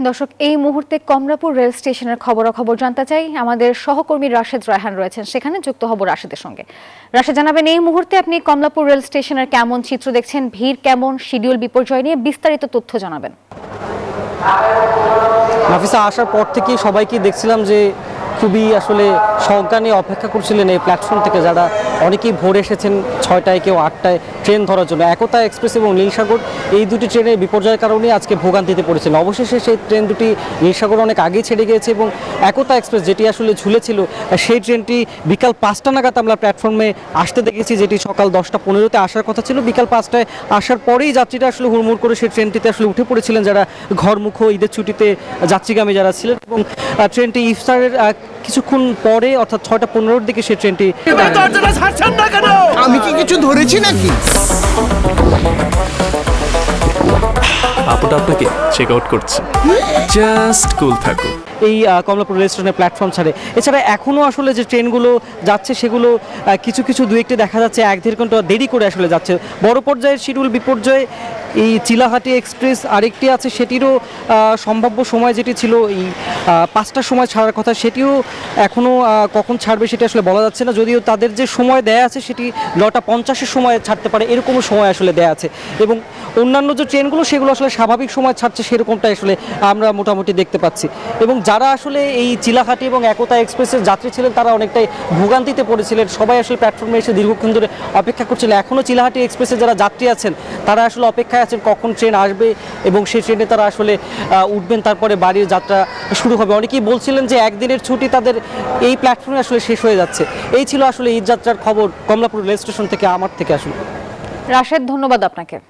দর্শক, এই মুহূর্তে কমলাপুর রেল স্টেশনের খবরাখবর জানতে চাই। আমাদের সহকর্মী রাশেদ রায়হান রয়েছেন সেখানে, যুক্ত হব রাশেদের সঙ্গে। রাশেদ, জানাবেন এই মুহূর্তে আপনি কমলাপুর রেল স্টেশনের কেমন চিত্র দেখছেন, ভিড় কেমন, শিডিউল বিপর্যয় নিয়ে বিস্তারিত তথ্য জানাবেন। নাফিসা, আসার পর থেকেই সবাইকে দেখছিলাম যে খুবই আসলে শঙ্কা নিয়ে অপেক্ষা করছিলেন এই প্ল্যাটফর্ম থেকে, যারা অনেকেই ভোরে এসেছেন 6টায়, কেউ 8টায় ট্রেন ধরার জন্য। একতা এক্সপ্রেস এবং নীলসাগর, এই দুটি ট্রেনের বিপর্যয়ের কারণে আজকে ভোগান্তিতে পড়েছিল। অবশেষে সেই ট্রেন দুটি নীলসাগর অনেক আগেই ছেড়ে গিয়েছে এবং একতা এক্সপ্রেস যেটি আসলে ঝুলেছিল, সেই ট্রেনটি বিকাল 5টা নাগাদ আমরা প্ল্যাটফর্মে আসতে দেখেছি, যেটি সকাল 10টা 15-তে আসার কথা ছিল। বিকাল 5টায় আসার পরেই যাত্রীরা আসলে হুড়মুড় করে সেই ট্রেনটিতে আসলে উঠে পড়েছিলেন, যারা ঘরমুখ ঈদের ছুটিতে যাত্রীগামী যারা ছিলেন। এবং ট্রেনটি ইফতারের কিছুক্ষণ পরে অর্থাৎ 6টা 15-র দিকে সেই ট্রেনটি। আমি কি কিছু ধরেছি নাকি? আপুটা আপনাকে চেক আউট করছে, জাস্ট কুল থাকো। এই কমলাপুর রেল স্টেশনের প্ল্যাটফর্ম ছাড়ে। এছাড়া এখনও আসলে যে ট্রেনগুলো যাচ্ছে সেগুলো কিছু কিছু দু একটি দেখা যাচ্ছে 1-1.5 ঘন্টা দেরি করে আসলে যাচ্ছে। বড় পর্যায়ের শিডিউল বিপর্যয়ে এই চিলাহাটি এক্সপ্রেস আরেকটি আছে, সেটিরও সম্ভাব্য সময় যেটি ছিল এই 5টার সময় ছাড়ার কথা, সেটিও এখনও কখন ছাড়বে সেটি আসলে বলা যাচ্ছে না। যদিও তাদের যে সময় দেয়া আছে সেটি 9টা 50-এর সময় ছাড়তে পারে, এরকমও সময় আসলে দেয়া আছে। এবং অন্যান্য যে ট্রেনগুলো সেগুলো আসলে স্বাভাবিক সময় ছাড়ছে, সেরকমটা আসলে আমরা মোটামুটি দেখতে পাচ্ছি। এবং যারা আসলে এই চিলাহাটি এবং একতা এক্সপ্রেসের যাত্রী ছিলেন, তারা অনেকটাই ভোগান্তিতে পড়েছিলেন। সবাই আসলে প্ল্যাটফর্মে এসে দীর্ঘক্ষণ ধরে অপেক্ষা করছিলেন। এখনও চিলাহাটি এক্সপ্রেসের যারা যাত্রী আছেন, তারা আসলে অপেক্ষায় আছেন কখন ট্রেন আসবে এবং সেই ট্রেনে তারা আসলে উঠবেন, তারপরে বাড়ির যাত্রা শুরু হবে। অনেকেই বলছিলেন যে একদিনের ছুটি তাদের এই প্ল্যাটফর্মে আসলে শেষ হয়ে যাচ্ছে। এই ছিল আসলে ঈদ যাত্রার খবর কমলাপুর রেল স্টেশন থেকে, আমার থেকে আসলে। রাশেদ, ধন্যবাদ আপনাকে।